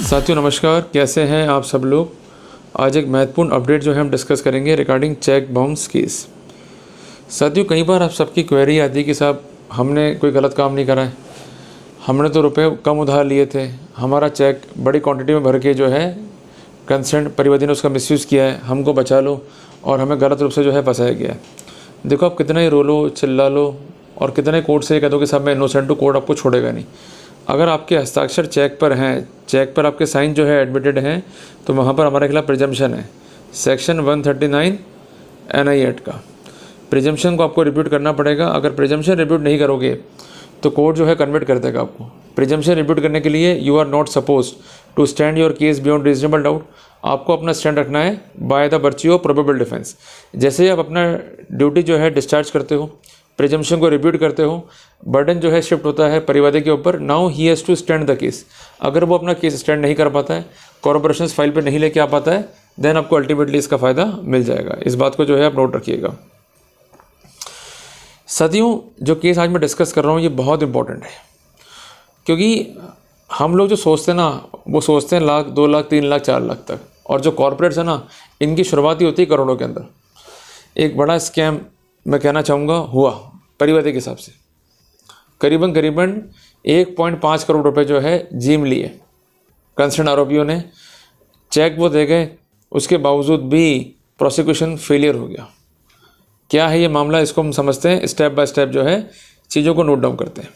साथियों नमस्कार, कैसे हैं आप सब लोग। आज एक महत्वपूर्ण अपडेट जो है हम डिस्कस करेंगे रिगार्डिंग चेक बाउंस केस। साथियों कई बार आप सबकी क्वेरी आती है कि साहब हमने कोई गलत काम नहीं करा है, हमने तो रुपए कम उधार लिए थे, हमारा चेक बड़ी क्वांटिटी में भर के जो है कंसर्न परिवादी ने उसका मिसयूज़ किया है, हमको बचा लो और हमें गलत रूप से जो है फंसाया गया है। देखो आप कितना ही रो लो, चिल्ला लो और कितने कोर्ट से ये कह दो कि साहब मैं इनोसेंट हूँ, कोर्ट आपको छोड़ेगा नहीं। अगर आपके हस्ताक्षर चेक पर हैं, चेक पर आपके साइन जो है एडमिटेड हैं, तो वहाँ पर हमारे खिलाफ प्रिजम्पशन है। सेक्शन 139 NI एक्ट का प्रिजम्पशन को आपको रिप्यूट करना पड़ेगा। अगर प्रिजम्पशन रिप्यूट नहीं करोगे तो कोर्ट जो है कन्वर्ट कर देगा आपको। प्रिजम्पशन रिप्यूट करने के लिए you are not suppose to stand your case beyond reasonable doubt. आपको अपना स्टैंड रखना है by the virtue of probable defence. जैसे ही आप अपना ड्यूटी जो है डिस्चार्ज करते हो, प्रिजम्पशन को रिप्यूट करते हो, बर्डन जो है शिफ्ट होता है परिवादी के ऊपर। Now he has to stand the case. अगर वो अपना केस स्टैंड नहीं कर पाता है, कॉर्पोरेशन फाइल पे नहीं लेके आ पाता है, देन आपको अल्टीमेटली इसका फ़ायदा मिल जाएगा। इस बात को जो है आप नोट रखिएगा। साथियों जो केस आज मैं डिस्कस कर रहा हूँ ये बहुत इंपॉर्टेंट है, क्योंकि हम लोग जो सोचते हैं ना, वो सोचते हैं लाख, 2 लाख, 3 लाख, 4 लाख तक, और जो कॉर्पोरेट्स है ना, इनकी शुरुआत ही होती है करोड़ों के अंदर। एक बड़ा स्कैम मैं कहना चाहूँगा हुआ परिवादी के हिसाब से, करीबन 1.5 करोड़ रुपए जो है जीम लिए कंसर्न आरोपियों ने। चेक वो दे गए, उसके बावजूद भी प्रोसिक्यूशन फेलियर हो गया। क्या है ये मामला, इसको हम समझते हैं, स्टेप बाय स्टेप जो है चीज़ों को नोट डाउन करते हैं।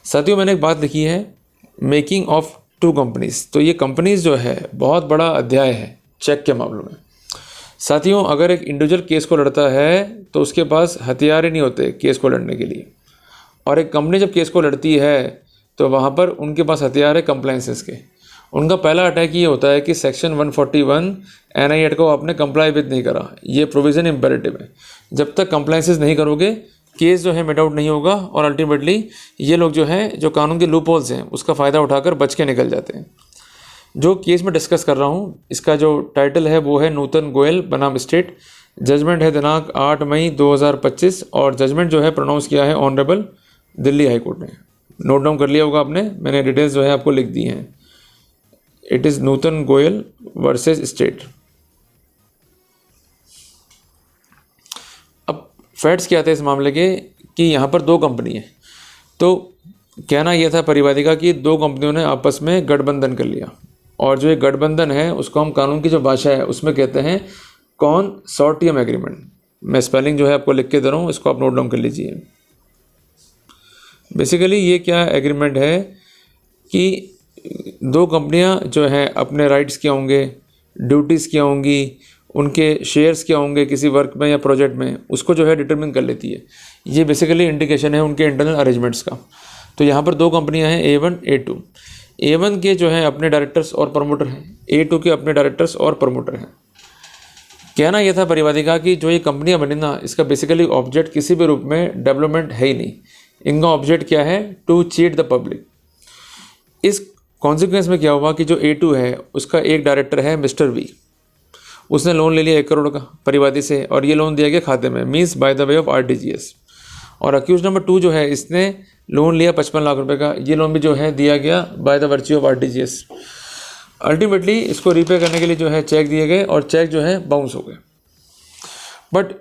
साथियों मैंने एक बात लिखी है, मेकिंग ऑफ 2 कंपनीज। तो ये कंपनीज जो है बहुत बड़ा अध्याय है चेक के मामलों में। साथियों अगर एक इंडिविजुअल केस को लड़ता है तो उसके पास हथियार ही नहीं होते केस को लड़ने के लिए, और एक कंपनी जब केस को लड़ती है तो वहाँ पर उनके पास हथियार है कंप्लायंसेस के। उनका पहला अटैक ये होता है कि सेक्शन 141 NI एक्ट को आपने कंप्लाई विद नहीं करा। ये प्रोविज़न इम्पेरेटिव है। जब तक कंप्लायंसेस नहीं करोगे केस जो है मेट आउट नहीं होगा, और अल्टीमेटली ये लोग जो है जो कानून के लूप होल्स हैं उसका फ़ायदा उठाकर बच के निकल जाते हैं। जो केस में डिस्कस कर रहा हूँ इसका जो टाइटल है वो है नूतन गोयल बनाम स्टेट। जजमेंट है दिनांक 8 मई 2025, और जजमेंट जो है प्रोनाउंस किया है ऑनरेबल दिल्ली हाई कोर्ट ने। नोट डाउन कर लिया होगा आपने, मैंने डिटेल्स जो है आपको लिख दी हैं। It is Nutan Goyal versus state. अब फैक्ट्स क्या थे इस मामले के कि यहाँ पर 2 कंपनी है। तो कहना यह था परिवादी का कि 2 कंपनियों ने आपस में गठबंधन कर लिया, और जो ये गठबंधन है उसको हम कानून की जो भाषा है उसमें कहते हैं कंसोर्टियम एग्रीमेंट। मैं स्पेलिंग जो है आपको लिख के दे रहा हूँ, इसको आप नोट डाउन कर लीजिए। बेसिकली ये क्या एग्रीमेंट है कि 2 कंपनियां जो हैं अपने राइट्स क्या होंगे, ड्यूटीज़ क्या होंगी, उनके शेयर्स क्या होंगे किसी वर्क में या प्रोजेक्ट में, उसको जो है डिटरमिन कर लेती है। ये बेसिकली इंडिकेशन है उनके इंटरनल अरेंजमेंट्स का। तो यहाँ पर 2 कंपनियां हैं A1 A2। A1 के जो है अपने डायरेक्टर्स और प्रमोटर हैं, A2 के अपने डायरेक्टर्स और प्रमोटर हैं। कहना यह था परिवादी का कि जो ये कंपनियां बनी ना, इसका बेसिकली ऑब्जेक्ट किसी भी रूप में डेवलपमेंट है ही नहीं। इनका ऑब्जेक्ट क्या है, टू चीट द पब्लिक। इस कॉन्सिक्वेंस में क्या हुआ कि जो A2 है उसका एक डायरेक्टर है मिस्टर V। उसने लोन ले लिया 1 करोड़ का परिवादी से, और ये लोन दिया गया खाते में, means by the way of RTGS। और अक्यूज नंबर 2 जो है इसने लोन लिया 55 लाख रुपए का, ये लोन भी जो है दिया गया bye the virtue of RTGS। Ultimately इसको रीपे करने के लिए जो है चेक दिए गए, और चेक जो है बाउंस हो गए। बट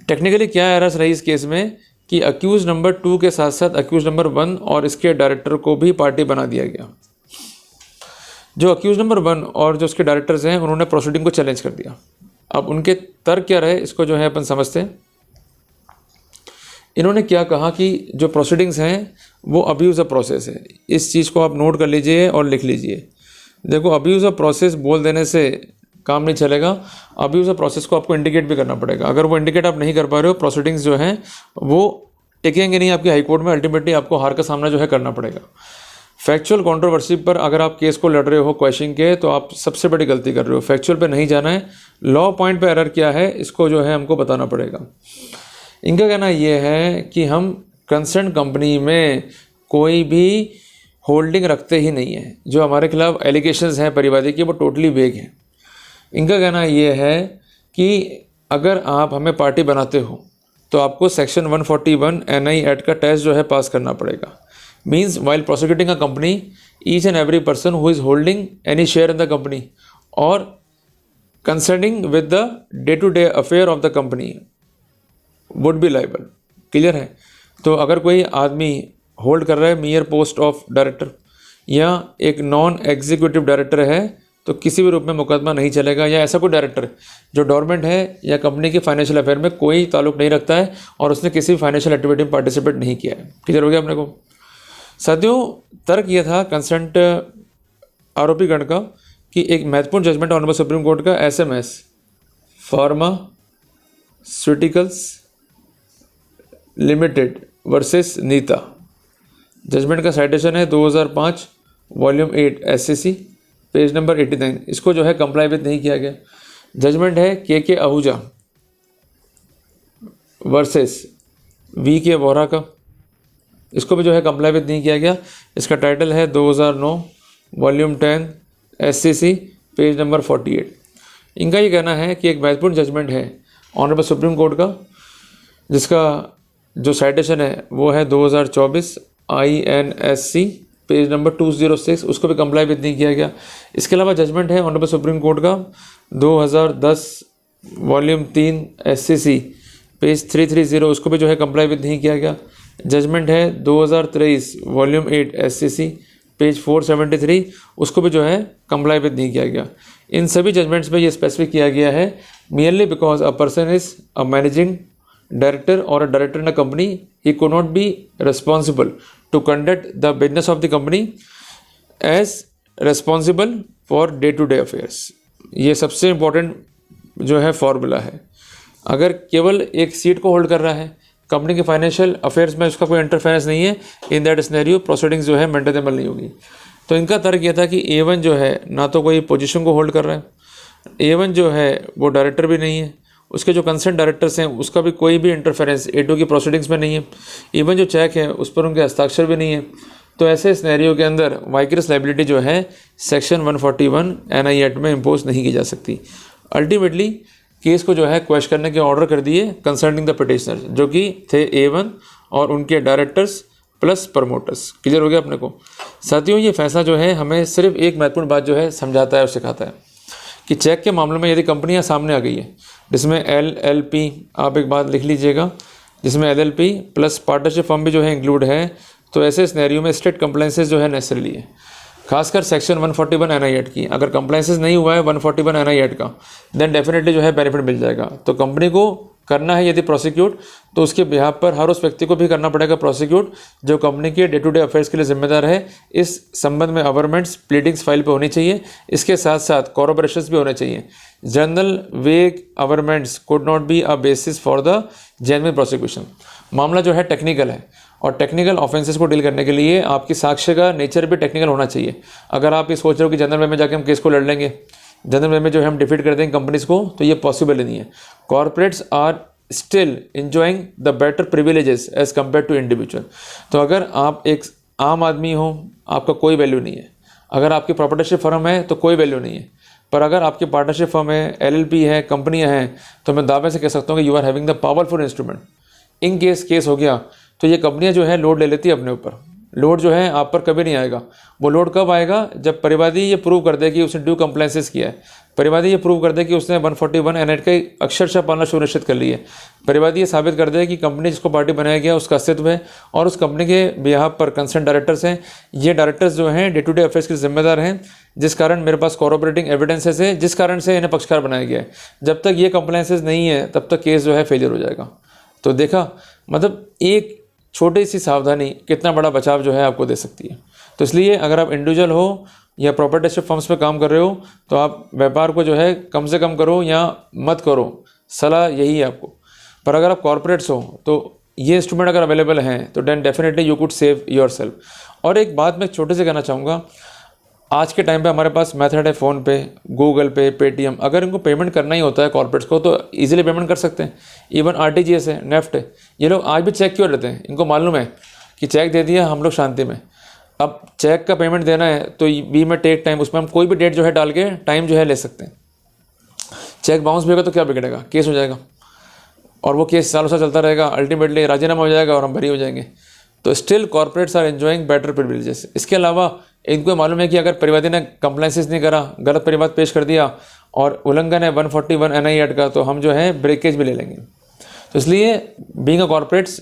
टेक्निकली क्या एरर्स रही इस केस में कि अक्यूज नंबर 2 के साथ साथ अक्यूज नंबर 1 और इसके डायरेक्टर को भी पार्टी बना दिया गया। जो अक्यूज नंबर 1 और जो उसके डायरेक्टर्स हैं उन्होंने प्रोसीडिंग को चैलेंज कर दिया। अब उनके तर्क क्या रहे इसको जो है अपन समझते हैं। इन्होंने क्या कहा कि जो प्रोसीडिंग्स हैं वो अब्यूज़ ऑफ प्रोसेस है। इस चीज़ को आप नोट कर लीजिए और लिख लीजिए। देखो अब्यूज़ ऑफ प्रोसेस बोल देने से काम नहीं चलेगा, अब्यूज़ ऑफ प्रोसेस को आपको इंडिकेट भी करना पड़ेगा। अगर वो इंडिकेट आप नहीं कर पा रहे हो, प्रोसीडिंग्स जो हैं वो टिकेंगे नहीं आपकी हाई कोर्ट में, अल्टीमेटली आपको हार का सामना जो है करना पड़ेगा। फैक्चुअल कंट्रोवर्सी पर अगर आप केस को लड़ रहे हो क्वेश्चन के, तो आप सबसे बड़ी गलती कर रहे हो। फैक्चुअल पे नहीं जाना है, लॉ पॉइंट पे एरर क्या है इसको जो है हमको बताना पड़ेगा। इनका कहना यह है कि हम कंसर्न कंपनी में कोई भी होल्डिंग रखते ही नहीं है। जो हमारे खिलाफ एलिगेशंस हैं परिवादी की वो टोटली वेग हैं। इनका कहना यह है कि अगर आप हमें पार्टी बनाते हो तो आपको सेक्शन 141 NI एक्ट का टेस्ट जो है पास करना पड़ेगा। Means while prosecuting a company each and every person who is holding any share in the company और concerning with the day to day affair of the company would be liable. Clear है? तो अगर कोई आदमी hold कर रहा है mayor post of director या एक नॉन एग्जीक्यूटिव डायरेक्टर है तो किसी भी रूप में मुकदमा नहीं चलेगा, या ऐसा कोई डायरेक्टर जो डोरमेंट है या कंपनी के फाइनेंशियल अफेयर में कोई ताल्लुक नहीं रखता है और उसने किसी भी फाइनेंशियल एक्टिविटी में पार्टिसिपेट नहीं किया है। क्लियर हो गया अपने को? साथियों, तर्क यह था कंसर्न्ड आरोपी गण का कि एक महत्वपूर्ण जजमेंट ऑनरेबल सुप्रीम कोर्ट का SMS pharmaceuticals limited versus Neeta, judgement का साइटेशन है 2005 वॉल्यूम 8 SCC पेज नंबर 89। इसको जो है कंप्लाई विद नहीं किया गया। जजमेंट है के आहूजा वर्सेस VK वोरा का, इसको भी जो है कंप्लाई विद नहीं किया गया। इसका टाइटल है 2009 वॉल्यूम 10 SCC पेज नंबर 48। इनका ये कहना है कि एक महत्वपूर्ण जजमेंट है ऑनरेबल सुप्रीम कोर्ट का जिसका जो साइटेशन है वो है 2024 INSC पेज नंबर 206, उसको भी कंप्लाई विद नहीं किया गया। इसके अलावा जजमेंट है ऑनरेबल सुप्रीम कोर्ट का 2010 वॉल्यूम 3 SCC पेज 330, उसको भी जो है कंप्लाई विद नहीं किया गया। जजमेंट है 2023 वॉल्यूम 8 SCC पेज 473, उसको भी जो है कंप्लाई विद नहीं किया गया। इन सभी जजमेंट्स में ये स्पेसिफिक किया गया है merely because a person is a managing director or a director in a company, he could not be responsible to conduct the business of the company as responsible for day to day affairs। ये सबसे important जो है formula है। अगर केवल एक seat को hold कर रहा है, कंपनी के फाइनेंशियल अफेयर्स में उसका कोई इंटरफेरेंस नहीं है, इन दैट सिनेरियो प्रोसीडिंग्स जो है मेंटेनेबल नहीं होगी। तो इनका तर्क यह था कि A1 जो है ना तो कोई पोजीशन को होल्ड कर रहा है, A1 जो है वो डायरेक्टर भी नहीं है, उसके जो कंसर्न डायरेक्टर्स हैं उसका भी कोई भी इंटरफेरेंस A2 की प्रोसीडिंग्स में नहीं है, इवन जो चेक है उस पर उनके हस्ताक्षर भी नहीं है। तो ऐसे सिनेरियो के अंदर वाइकरस लाइबिलिटी जो है सेक्शन 141 NI एक्ट में इम्पोज नहीं की जा सकती। अल्टीमेटली केस को जो है क्वेश करने के ऑर्डर कर दिए कंसर्निंग द पिटिशनर, जो कि थे A1 और उनके डायरेक्टर्स प्लस प्रमोटर्स। क्लियर हो गया अपने को? साथियों, ये फैसला जो है हमें सिर्फ एक महत्वपूर्ण बात जो है समझाता है और सिखाता है कि चेक के मामले में यदि कंपनियां सामने आ गई है जिसमें LLP, आप एक बात लिख लीजिएगा, जिसमें LLP प्लस पार्टनरशिप फर्म भी जो है इंक्लूड है, तो ऐसे सिनेरियो में स्टेट कंप्लायंसेस जो है नेसेसरी है, खासकर सेक्शन 141 NI एक्ट की। अगर कंप्लायंसेस नहीं हुआ है 141 NI एक्ट का, देन डेफिनेटली जो है बेनिफिट मिल जाएगा। तो कंपनी को करना है यदि प्रोसिक्यूट, तो उसके बिहाफ पर हर उस व्यक्ति को भी करना पड़ेगा प्रोसिक्यूट जो कंपनी के डे टू डे अफेयर्स के लिए जिम्मेदार है। इस संबंध में अवर्मेंट्स प्लीडिंग्स फाइल पे होनी चाहिए, इसके साथ साथ कॉरोबरेशंस भी होने चाहिए। General vague averments could not be a basis for the genuine prosecution. मामला जो है टेक्निकल है और टेक्निकल ऑफेंसेस को डील करने के लिए आपकी साक्ष्य का नेचर भी टेक्निकल होना चाहिए। अगर आप ये सोच रहे हो कि जनरल वे में जाके हम केस को लड़ लेंगे, जनरल वे में जो है हम डिफीट कर देंगे कंपनीज को, तो ये पॉसिबल ही नहीं है। Corporates are still enjoying the better privileges as compare to individual. तो अगर आप एक आम आदमी हो, आपका कोई वैल्यू नहीं है। अगर आपकी पार्टनरशिप फर्म है तो कोई वैल्यू नहीं है, पर अगर आपकी पार्टनरशिप फर्म है, LLP है, कंपनियां हैं, तो मैं दावे से कह सकता हूँ कि you are having the powerful instrument. In case हो गया तो ये कंपनियां जो है लोड ले लेती है अपने ऊपर। लोड जो है आप पर कभी नहीं आएगा। वो लोड कब आएगा? जब परिवादी ये प्रूव कर दे कि उसने ड्यू कंप्लायंसेस किया है, परिवादी ये प्रूव कर दे कि उसने 141 NI एक्ट का अक्षरशः पालना सुनिश्चित कर ली है, परिवादी ये साबित कर दे कि कंपनी जिसको पार्टी बनाया गया उसका अस्तित्व है और उस कंपनी के बिहाफ पर कंसर्न डायरेक्टर्स हैं। ये डायरेक्टर्स जो हैं डे टू डे अफेयर्स के जिम्मेदार हैं, जिस कारण मेरे पास कॉरोबरेटिंग एविडेंसेस है, जिस कारण से इन्हें पक्षकार बनाया गया है। जब तक ये कंप्लायंसेस नहीं है तब तक केस जो है फेलियर हो जाएगा। तो देखा, मतलब एक छोटी सी सावधानी कितना बड़ा बचाव जो है आपको दे सकती है। तो इसलिए अगर आप इंडिविजुअल हो या प्रॉपर्टीशिप फर्म्स पे काम कर रहे हो तो आप व्यापार को जो है कम से कम करो या मत करो, सलाह यही है आपको। पर अगर आप कॉर्पोरेट्स हो तो ये इंस्ट्रूमेंट अगर अवेलेबल हैं तो then definitely you could save yourself. और एक बात मैं छोटे से कहना चाहूँगा, आज के टाइम पे हमारे पास मेथड है फ़ोन पे, गूगल पे, पेटीएम। अगर इनको पेमेंट करना ही होता है कॉर्पोरेट्स को तो इजीली पेमेंट कर सकते हैं। इवन RTGS है, नेफ्ट है, ये लोग आज भी चेक क्यों लेते हैं? इनको मालूम है कि चेक दे दिया हम लोग शांति में। अब चेक का पेमेंट देना है तो वी में टेक टाइम, उसमें हम कोई भी डेट जो है डाल के टाइम जो है ले सकते हैं। चेक बाउंस भी होगा तो क्या बिगड़ेगा? केस हो जाएगा और वो केस सालों साल चलता रहेगा, अल्टीमेटली राजीनामा हो जाएगा और हम भरी हो जाएंगे। तो still corporates are enjoying better privileges. इसके अलावा इनको मालूम है कि अगर परिवादी ने कंप्लाइंसेस नहीं करा, गलत परिवाद पेश कर दिया और उल्लंघन है 141 NI एक्ट का, तो हम जो है ब्रेकेज भी ले लेंगे। तो इसलिए being a corporates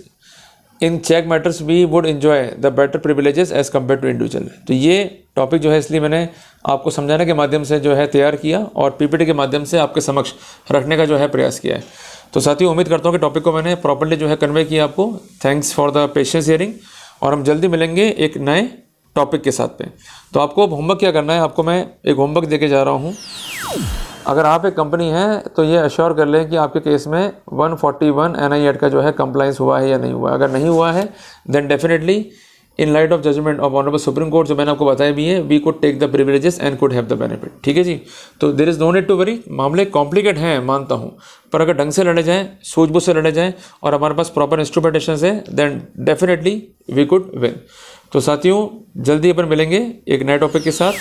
in cheque matters we would enjoy the better privileges as compare to individual. तो ये टॉपिक जो है इसलिए मैंने आपको समझाने के माध्यम से जो है तैयार किया और PPT के माध्यम से आपके समक्ष रखने का जो है प्रयास किया है। तो साथियों, उम्मीद करता हूँ कि टॉपिक को मैंने प्रॉपर्ली जो है कन्वे किया आपको। Thanks for the patience hearing, और हम जल्दी मिलेंगे एक नए टॉपिक के साथ पे। तो आपको अब होमवर्क क्या करना है, आपको मैं एक होमवर्क देके जा रहा हूँ। अगर आप एक कंपनी है तो ये अश्योर कर लें कि आपके केस में 141 NI एक्ट का जो है कंप्लाइंस हुआ है या नहीं हुआ है। अगर नहीं हुआ है then definitely in light of judgement of honourable supreme court, जो मैंने आपको बताया भी है, we could take the privileges and could have the benefit. ठीक है जी। तो there is no need to worry. मामले कॉम्प्लिकेट हैं मानता हूँ, पर अगर ढंग से लड़े जाएँ, सूझबूझ से लड़े जाएँ और हमारे पास प्रॉपर इंस्ट्रूमेंटेशन है, then definitely we could win. तो साथियों, जल्दी अपन मिलेंगे एक नए टॉपिक के साथ।